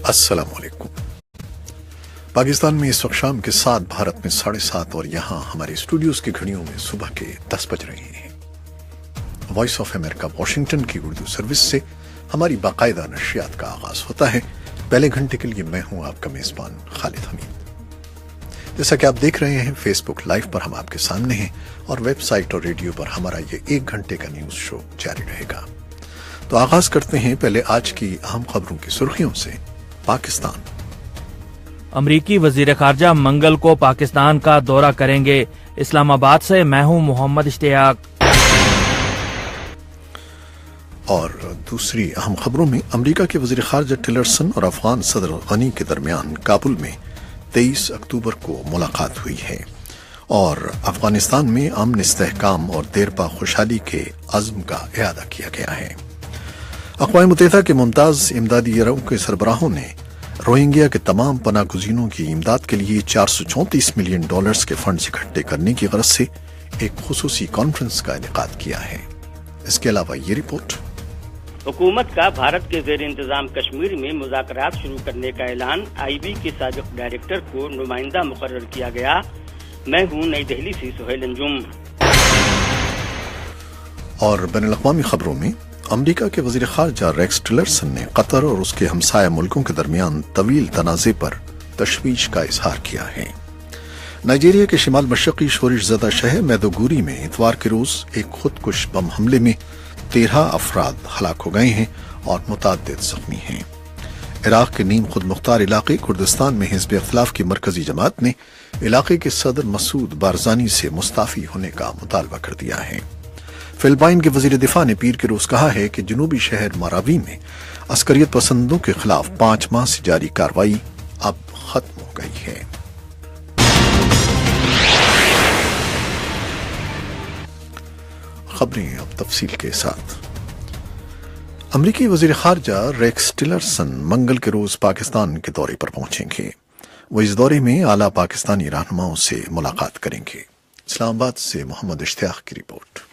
السلام علیکم۔ پاکستان میں اس وقت شام کے 7، بھارت میں 7:30 اور یہاں ہمارے اسٹوڈیوز کی گھڑیوں میں صبح کے 10 بج رہے ہیں۔ وائس آف امریکہ واشنگٹن کی اردو سروس سے ہماری باقاعدہ نشریات کا آغاز ہوتا ہے۔ پہلے گھنٹے کے لیے میں ہوں آپ کا میزبان خالد حمید۔ جیسا کہ آپ دیکھ رہے ہیں فیس بک لائیو پر ہم آپ کے سامنے ہیں، اور ویب سائٹ اور ریڈیو پر ہمارا یہ 1 گھنٹے کا نیوز شو جاری رہے گا۔ تو آغاز کرتے ہیں پہلے آج کی اہم خبروں کی سرخیوں سے۔ پاکستان۔ امریکی وزیر خارجہ منگل کو پاکستان کا دورہ کریں گے۔ اسلام آباد سے میں ہوں محمد اشتیاق۔ اور دوسری اہم خبروں میں امریکہ کے وزیر خارجہ ٹلرسن اور افغان صدر غنی کے درمیان کابل میں 23 اکتوبر کو ملاقات ہوئی ہے، اور افغانستان میں امن، استحکام اور دیرپا خوشحالی کے عزم کا اعادہ کیا گیا ہے۔ اقوام متحدہ کے ممتاز امدادی اداروں کے سربراہوں نے روہنگیا کے تمام پناہ گزینوں کی امداد کے لیے $434 ملین کے فنڈز اکٹھے کرنے کی غرض سے ایک خصوصی کانفرنس کا انعقاد کیا ہے۔ اس کے علاوہ یہ رپورٹ۔ حکومت کا بھارت کے زیر انتظام کشمیر میں مذاکرات شروع کرنے کا اعلان۔ آئی بی کے سابق ڈائریکٹر کو نمائندہ مقرر کیا گیا۔ میں ہوں نئی دہلی سے سہیل انجم۔ اور بین الاقوامی خبروں میں امریکہ کے وزیر خارجہ ریکس ٹلرسن نے قطر اور اس کے ہمسایہ ملکوں کے درمیان طویل تنازع پر تشویش کا اظہار کیا ہے۔ نائجیریا کے شمال مشرقی شورش زدہ شہر میدوگوری میں اتوار کے روز ایک خودکش بم حملے میں 13 افراد ہلاک ہو گئے ہیں اور متعدد زخمی ہیں۔ عراق کے نیم خود مختار علاقے کردستان میں حزب اختلاف کی مرکزی جماعت نے علاقے کے صدر مسعود بارزانی سے مستعفی ہونے کا مطالبہ کر دیا ہے۔ فلپائن کے وزیر دفاع نے پیر کے روز کہا ہے کہ جنوبی شہر مراوی میں عسکریت پسندوں کے خلاف 5 ماہ سے جاری کارروائی اب ختم ہو گئی ہے۔ خبریں اب تفصیل کے ساتھ۔ امریکی وزیر خارجہ ریکس ٹلرسن منگل کے روز پاکستان کے دورے پر پہنچیں گے۔ وہ اس دورے میں اعلیٰ پاکستانی رہنماؤں سے ملاقات کریں گے۔ اسلام آباد سے محمد اشتیاق کی رپورٹ۔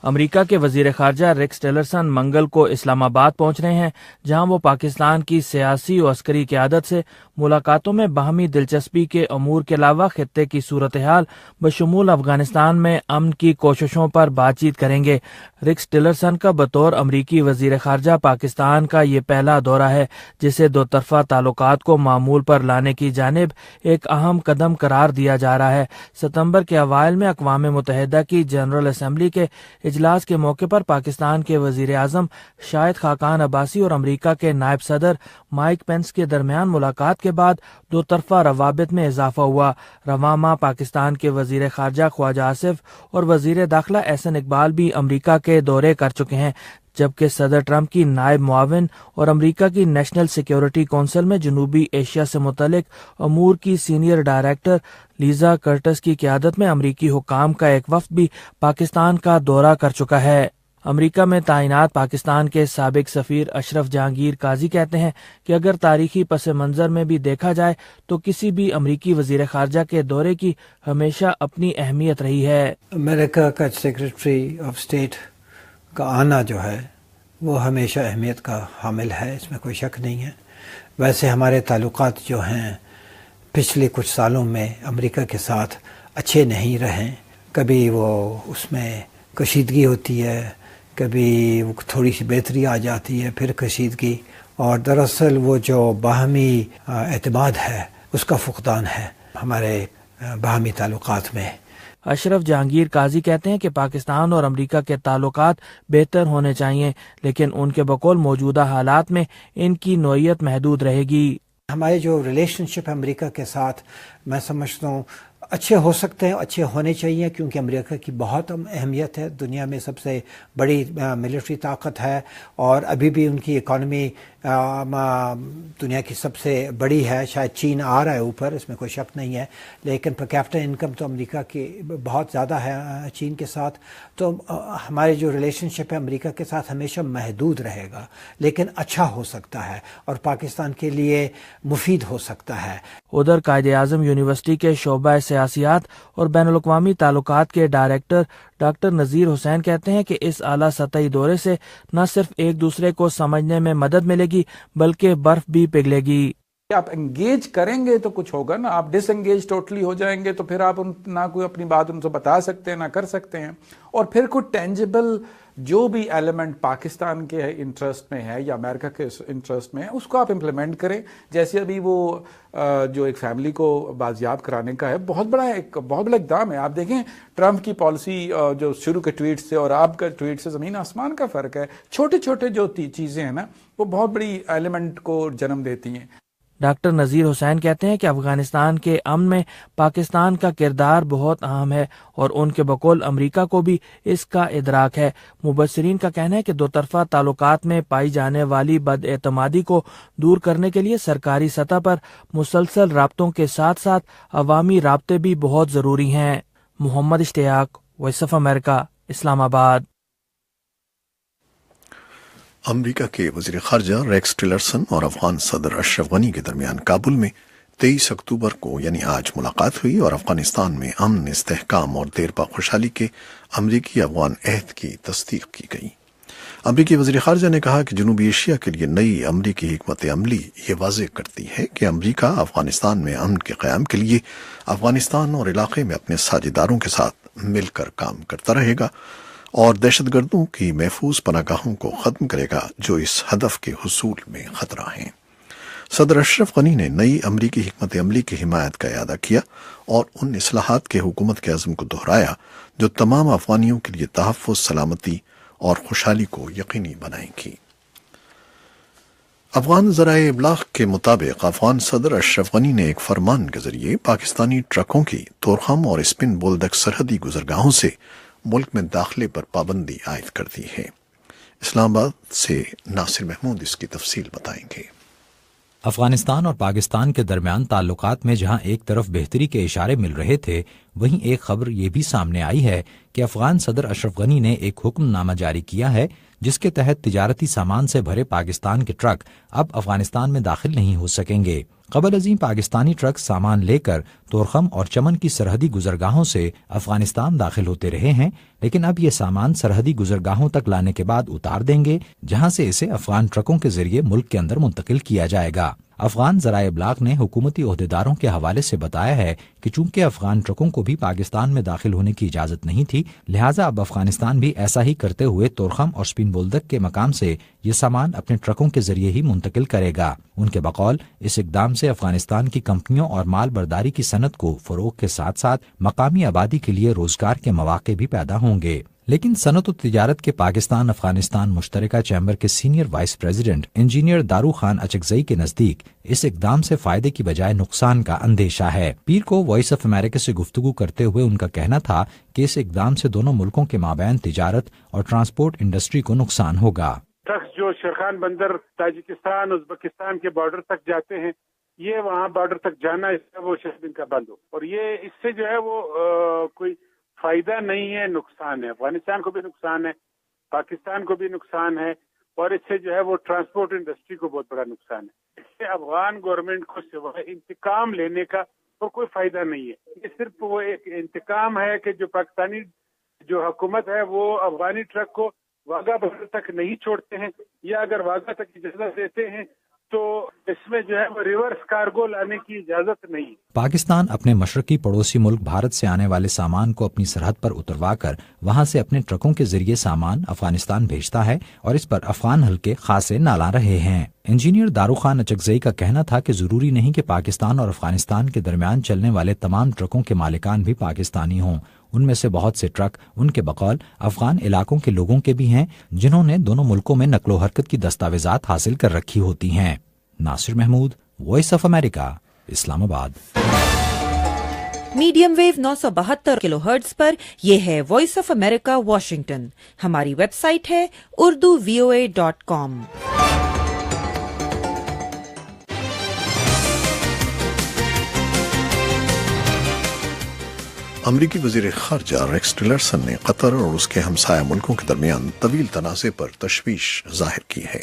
امریکہ کے وزیر خارجہ ریکس ٹلرسن منگل کو اسلام آباد پہنچ رہے ہیں، جہاں وہ پاکستان کی سیاسی و عسکری قیادت سے ملاقاتوں میں باہمی دلچسپی کے امور کے علاوہ خطے کی صورتحال بشمول افغانستان میں امن کی کوششوں پر بات چیت کریں گے۔ ریکس ٹلرسن کا بطور امریکی وزیر خارجہ پاکستان کا یہ پہلا دورہ ہے، جسے دو طرفہ تعلقات کو معمول پر لانے کی جانب ایک اہم قدم قرار دیا جا رہا ہے۔ ستمبر کے اوائل میں اقوام متحدہ کی جنرل اسمبلی کے اجلاس کے موقع پر پاکستان کے وزیر اعظم شاہد خاقان عباسی اور امریکہ کے نائب صدر مائک پینس کے درمیان ملاقات کے بعد دو طرفہ روابط میں اضافہ ہوا۔ رواں ماہ پاکستان کے وزیر خارجہ خواجہ آصف اور وزیر داخلہ احسن اقبال بھی امریکہ کے دورے کر چکے ہیں، جبکہ صدر ٹرمپ کی نائب معاون اور امریکہ کی نیشنل سیکیورٹی کونسل میں جنوبی ایشیا سے متعلق امور کی سینئر ڈائریکٹر لیزا کرٹس کی قیادت میں امریکی حکام کا ایک وفد بھی پاکستان کا دورہ کر چکا ہے۔ امریکہ میں تعینات پاکستان کے سابق سفیر اشرف جہانگیر قاضی کہتے ہیں کہ اگر تاریخی پس منظر میں بھی دیکھا جائے تو کسی بھی امریکی وزیر خارجہ کے دورے کی ہمیشہ اپنی اہمیت رہی ہے۔ امریکہ کا سیکرٹری آف اسٹیٹ کا آنا جو ہے وہ ہمیشہ اہمیت کا حامل ہے، اس میں کوئی شک نہیں ہے۔ ویسے ہمارے تعلقات جو ہیں پچھلے کچھ سالوں میں امریکہ کے ساتھ اچھے نہیں رہے۔ کبھی وہ اس میں کشیدگی ہوتی ہے، کبھی وہ تھوڑی سی بہتری آ جاتی ہے، پھر کشیدگی، اور دراصل وہ جو باہمی اعتماد ہے اس کا فقدان ہے ہمارے باہمی تعلقات میں۔ اشرف جہانگیر قاضی کہتے ہیں کہ پاکستان اور امریکہ کے تعلقات بہتر ہونے چاہیے، لیکن ان کے بقول موجودہ حالات میں ان کی نوعیت محدود رہے گی۔ ہمارے جو ریلیشن شپ امریکہ کے ساتھ میں سمجھتا ہوں اچھے ہو سکتے ہیں، اچھے ہونے چاہیے، کیونکہ امریکہ کی بہت اہمیت ہے، دنیا میں سب سے بڑی ملٹری طاقت ہے، اور ابھی بھی ان کی اکانومی دنیا کی سب سے بڑی ہے۔ شاید چین آ رہا ہے اوپر، اس میں کوئی شک نہیں ہے، لیکن پر کیپٹا انکم تو امریکہ کی بہت زیادہ ہے چین کے ساتھ۔ تو ہمارے جو ریلیشن شپ ہے امریکہ کے ساتھ ہمیشہ محدود رہے گا، لیکن اچھا ہو سکتا ہے اور پاکستان کے لیے مفید ہو سکتا ہے۔ ادھر قائد اعظم یونیورسٹی کے شعبہ سیاسیات اور بین الاقوامی تعلقات کے ڈائریکٹر ڈاکٹر نذیر حسین کہتے ہیں کہ اس اعلیٰ سطحی دورے سے نہ صرف ایک دوسرے کو سمجھنے میں مدد ملے گی بلکہ برف بھی پگھلے گی۔ آپ انگیج کریں گے تو کچھ ہوگا نا، آپ ڈس انگیج ٹوٹلی ہو جائیں گے تو پھر آپ نہ کوئی اپنی بات ان سے بتا سکتے ہیں نہ کر سکتے ہیں، اور پھر کوئی ٹینجیبل جو بھی ایلیمنٹ پاکستان کے انٹرسٹ میں ہے یا امریکہ کے انٹرسٹ میں ہے اس کو آپ امپلیمنٹ کریں۔ جیسے ابھی وہ جو ایک فیملی کو بازیاب کرانے کا ہے، بہت بڑا اقدام ہے۔ آپ دیکھیں ٹرمپ کی پالیسی جو شروع کے ٹویٹ سے اور آپ کا ٹویٹ سے زمین آسمان کا فرق ہے۔ چھوٹے چھوٹے جو چیزیں ہیں نا وہ بہت بڑی ایلیمنٹ کو جنم دیتی ہیں۔ ڈاکٹر نذیر حسین کہتے ہیں کہ افغانستان کے امن میں پاکستان کا کردار بہت اہم ہے اور ان کے بقول امریکہ کو بھی اس کا ادراک ہے۔ مبصرین کا کہنا ہے کہ دو طرفہ تعلقات میں پائی جانے والی بد اعتمادی کو دور کرنے کے لیے سرکاری سطح پر مسلسل رابطوں کے ساتھ ساتھ عوامی رابطے بھی بہت ضروری ہیں۔ محمد اشتیاق، وائس آف امریکہ، اسلام آباد۔ امریکہ کے وزیر خارجہ ریکس ٹیلرسن اور افغان صدر اشرف غنی کے درمیان کابل میں 23 اکتوبر کو یعنی آج ملاقات ہوئی اور افغانستان میں امن، استحکام اور دیرپا خوشحالی کے امریکی افغان عہد کی تصدیق کی گئی۔ امریکی وزیر خارجہ نے کہا کہ جنوبی ایشیا کے لیے نئی امریکی حکمت عملی یہ واضح کرتی ہے کہ امریکہ افغانستان میں امن کے قیام کے لیے افغانستان اور علاقے میں اپنے ساجھیداروں کے ساتھ مل کر کام کرتا رہے گا اور دہشت گردوں کی محفوظ پناہ گاہوں کو ختم کرے گا جو اس ہدف کے حصول میں خطرہ ہیں۔ صدر اشرف غنی نے نئی امریکی حکمت عملی کی حمایت کا اعادہ کیا اور ان اصلاحات کے حکومت کے عزم کو دہرایا جو تمام افغانیوں کے لیے تحفظ، سلامتی اور خوشحالی کو یقینی بنائیں گی۔ افغان ذرائع ابلاغ کے مطابق افغان صدر اشرف غنی نے ایک فرمان کے ذریعے پاکستانی ٹرکوں کی تورخم اور اسپن بولدک سرحدی گزرگاہوں سے ملک میں داخلے پر پابندی عائد کر دی ہے۔ اسلام آباد سے ناصر محمود اس کی تفصیل بتائیں گے۔ افغانستان اور پاکستان کے درمیان تعلقات میں جہاں ایک طرف بہتری کے اشارے مل رہے تھے، وہیں ایک خبر یہ بھی سامنے آئی ہے کہ افغان صدر اشرف غنی نے ایک حکم نامہ جاری کیا ہے جس کے تحت تجارتی سامان سے بھرے پاکستان کے ٹرک اب افغانستان میں داخل نہیں ہو سکیں گے۔ قبل ازیں پاکستانی ٹرک سامان لے کر تورخم اور چمن کی سرحدی گزرگاہوں سے افغانستان داخل ہوتے رہے ہیں، لیکن اب یہ سامان سرحدی گزرگاہوں تک لانے کے بعد اتار دیں گے، جہاں سے اسے افغان ٹرکوں کے ذریعے ملک کے اندر منتقل کیا جائے گا۔ افغان ذرائع ابلاغ نے حکومتی عہدیداروں کے حوالے سے بتایا ہے کہ چونکہ افغان ٹرکوں کو بھی پاکستان میں داخل ہونے کی اجازت نہیں تھی، لہٰذا اب افغانستان بھی ایسا ہی کرتے ہوئے تورخم اور اسپن بولدک کے مقام سے یہ سامان اپنے ٹرکوں کے ذریعے ہی منتقل کرے گا۔ ان کے بقول اس اقدام سے افغانستان کی کمپنیوں اور مال برداری کی صنعت کو فروغ کے ساتھ ساتھ مقامی آبادی کے لیے روزگار کے مواقع بھی پیدا ہوں گے۔ لیکن صنعت و تجارت کے پاکستان افغانستان مشترکہ چیمبر کے سینئر وائس پریزیڈنٹ انجینئر دارو خان اچکزئی کے نزدیک اس اقدام سے فائدے کی بجائے نقصان کا اندیشہ ہے۔ پیر کو وائس آف امریکہ سے گفتگو کرتے ہوئے ان کا کہنا تھا کہ اس اقدام سے دونوں ملکوں کے مابین تجارت اور ٹرانسپورٹ انڈسٹری کو نقصان ہوگا۔ ٹرکس جو شیرخان بندر تاجکستان ازبکستان کے بارڈر تک جاتے ہیں، یہ وہاں بارڈر تک جانا اس کا وہ شہر کا بند ہو، اور یہ اس سے جو ہے وہ کوئی فائدہ نہیں ہے، نقصان ہے۔ افغانستان کو بھی نقصان ہے، پاکستان کو بھی نقصان ہے، اور اس سے جو ہے وہ ٹرانسپورٹ انڈسٹری کو بہت بڑا نقصان ہے۔ اس سے افغان گورنمنٹ کو سوائے انتقام لینے کا اور کوئی فائدہ نہیں ہے۔ یہ صرف وہ ایک انتقام ہے کہ جو پاکستانی جو حکومت ہے وہ افغانی ٹرک کو واگا بارڈر تک نہیں چھوڑتے ہیں، یا اگر واگا تک اجازت دیتے ہیں تو اس میں جو ہے وہ ریورس کارگو لانے کی اجازت نہیں۔ پاکستان اپنے مشرقی پڑوسی ملک بھارت سے آنے والے سامان کو اپنی سرحد پر اتروا کر وہاں سے اپنے ٹرکوں کے ذریعے سامان افغانستان بھیجتا ہے اور اس پر افغان حلقے خاصے نالا رہے ہیں۔ انجینئر دارو خان اچکزئی کا کہنا تھا کہ ضروری نہیں کہ پاکستان اور افغانستان کے درمیان چلنے والے تمام ٹرکوں کے مالکان بھی پاکستانی ہوں، ان میں سے بہت سے ٹرک ان کے بقول افغان علاقوں کے لوگوں کے بھی ہیں جنہوں نے دونوں ملکوں میں نقل و حرکت کی دستاویزات حاصل کر رکھی ہوتی ہیں۔ ناصر محمود، وائس آف امریکہ، اسلام آباد۔ میڈیم ویو 972 کلو ہرٹز پر یہ ہے وائس آف امریکہ واشنگٹن۔ ہماری ویب سائٹ ہے urduvoa.com۔ امریکی وزیر خارجہ ریکس ٹیلرسن نے قطر اور اس کے ہمسایہ ملکوں کے درمیان طویل تنازع پر تشویش ظاہر کی ہے۔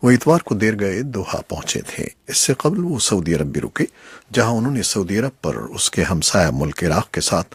وہ اتوار کو دیر گئے دوحہ پہنچے تھے۔ اس سے قبل وہ سعودی عرب بھی رکے، جہاں انہوں نے سعودی عرب پر اس کے ہمسایہ ملک عراق کے ساتھ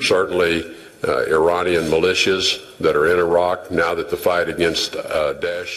Certainly, Iranian militias that are in Iraq now that the fight against Daesh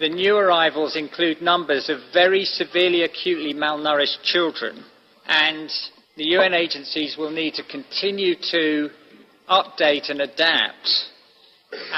The new arrivals include numbers of very severely acutely malnourished children, and the UN agencies will need to continue to update and adapt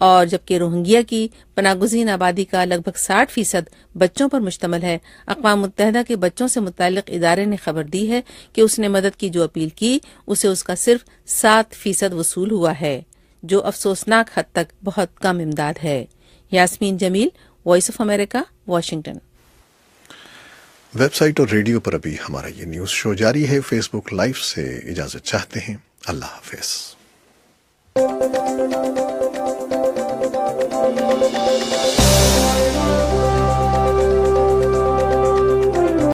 اور جبکہ Rohingya کی پناہ گزین آبادی کا لگ بھگ 60% بچوں پر مشتمل ہے، اقوام متحدہ کے بچوں سے متعلق ادارے نے خبر دی ہے کہ اس نے مدد کی جو اپیل کی اسے اس کا صرف 7% وصول ہوا ہے، جو افسوسناک حد تک بہت کم امداد ہے۔ Yasmeen Jamil, voice of America, Washington. Website اور ریڈیو پر ابھی ہمارا یہ نیوز شو جاری ہے۔ فیس بک لائیو سے اجازت چاہتے ہیں۔ اللہ حافظ۔